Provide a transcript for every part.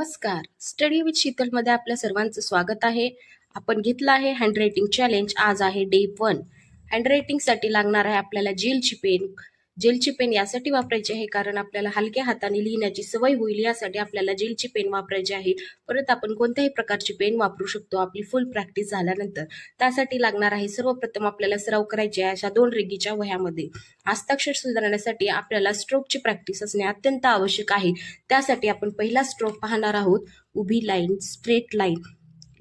नमस्कार. Study with शीतलमध्ये आपल्या सर्वांचं स्वागत आहे. आपण घेतलं आहे हँडरायटिंग चॅलेंज. आज आहे डे 1. हँडरायटिंगसाठी लागणार आहे आपल्याला जेलची पेन. जेलची पेन यासाठी वापरायची आहे कारण आपल्याला हलक्या हाताने लिहिण्याची सवय होईल, यासाठी आपल्याला जेलची पेन वापरायची आहे. परत आपण कोणत्याही प्रकारची पेन वापरू शकतो आपली फुल प्रॅक्टिस झाल्यानंतर. त्यासाठी लागणार आहे सर्वप्रथम आपल्याला सराव करायचे आहे अशा 2 रेघीच्या वह्यामध्ये. हस्ताक्षर सुधारण्यासाठी आपल्याला स्ट्रोकची प्रॅक्टिस असणे अत्यंत आवश्यक आहे. त्यासाठी आपण पहिला स्ट्रोक पाहणार आहोत. उभी लाईन, स्ट्रेट लाईन.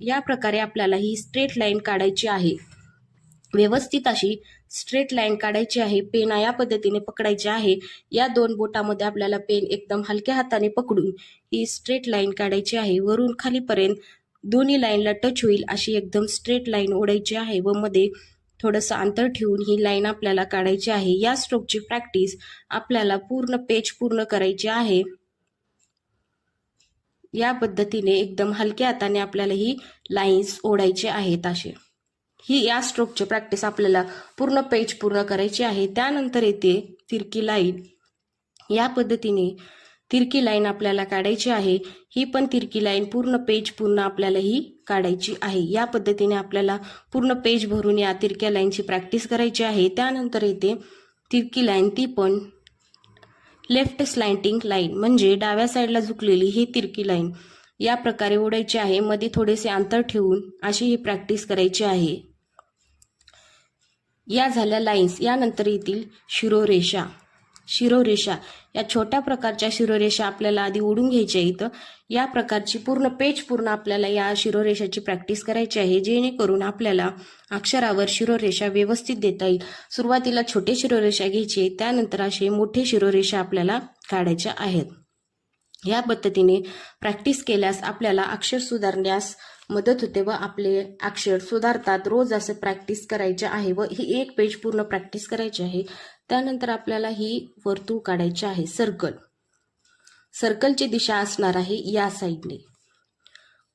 या प्रकारे आपल्याला ही स्ट्रेट लाईन काढायची आहे. व्यवस्थित अशी स्ट्रेट लाईन काढायची आहे. पेन या पद्धतीने पकडायची आहे. या 2 बोटामध्ये आपल्याला पेन एकदम हलक्या हाताने पकडून ही स्ट्रेट लाईन काढायची आहे. वरून खालीपर्यंत दोन्ही लाईनला टच होईल अशी एकदम स्ट्रेट लाईन ओढायची आहे व मध्ये थोडंसं अंतर ठेवून ही लाईन आपल्याला काढायची आहे. या स्ट्रोकची प्रॅक्टिस आपल्याला पूर्ण पेज पूर्ण करायची आहे. या पद्धतीने एकदम हलक्या हाताने आपल्याला ही लाईन्स ओढायचे आहेत. असे ही या स्ट्रोकची प्रॅक्टिस आपल्याला पूर्ण पेज पूर्ण करायची आहे. त्यानंतर येते तिरकी लाईन. या पद्धतीने तिरकी लाईन आपल्याला काढायची आहे. ही पण तिरकी लाईन पूर्ण पेज पूर्ण आपल्याला ही काढायची आहे. या पद्धतीने आपल्याला पूर्ण पेज भरून या तिरक्या लाईनची प्रॅक्टिस करायची आहे. त्यानंतर येते तिरकी लाईन, ती पण लेफ्ट स्लँटिंग लाईन म्हणजे डाव्या साईडला झुकलेली ही तिरकी लाईन या प्रकारे ओढायची आहे. मध्ये थोडेसे अंतर ठेवून अशी ही प्रॅक्टिस करायची आहे. या झाल्या लाईन्स. यानंतर येतील शिरोरेषा. शिरोरेषा या छोट्या प्रकारच्या शिरोरेषा आपल्याला आधी ओढून घ्यायच्या आहेत. या प्रकारची पूर्ण पेज पूर्ण आपल्याला या शिरोरेषाची प्रॅक्टिस करायची आहे, जेणेकरून आपल्याला अक्षरावर शिरोरेषा व्यवस्थित देता येईल. सुरुवातीला छोटे शिरोरेषा घ्यायचे, त्यानंतर असे मोठे शिरोरेषा आपल्याला काढायच्या आहेत. या पद्धतीने प्रॅक्टिस केल्यास आपल्याला अक्षर सुधारण्यास मदत होते व आपले अक्षर सुधारतात. रोज असं प्रॅक्टिस करायचे आहे व ही एक पेज पूर्ण प्रॅक्टिस करायची आहे. त्यानंतर आपल्याला ही वर्तुळ काढायचे आहे. सर्कल. सर्कलची दिशा असणार आहे या साईडने.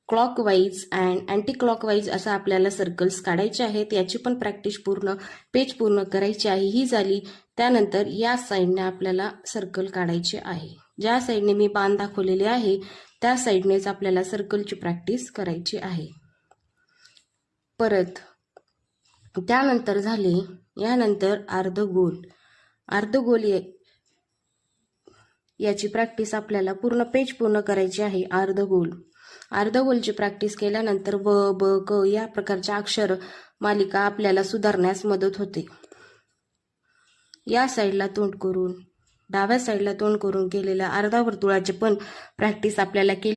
क्लॉकवाईज अँड अँटी क्लॉकवाईज असं आपल्याला सर्कल्स काढायचे आहेत. याची पण प्रॅक्टिस पूर्ण पेज पूर्ण करायची आहे. ही झाली. त्यानंतर या साईडने आपल्याला सर्कल काढायचे आहे. ज्या साईडने मी बाण दाखवलेले आहे त्या साईडनेच आपल्याला सर्कलची प्रॅक्टिस करायची आहे. परत त्यानंतर झाले. यानंतर अर्धगोल. अर्धगोल याची प्रॅक्टिस आपल्याला पूर्ण पेज पूर्ण करायची आहे. अर्धगोल. अर्धगोलची प्रॅक्टिस केल्यानंतर व, ब, क या प्रकारच्या अक्षर मालिका आपल्याला सुधारण्यास मदत होते. या साईडला तोंड करून, डाव्या साईडला तोंड करून केलेल्या अर्धा वर्तुळाची पण प्रॅक्टिस आपल्याला केली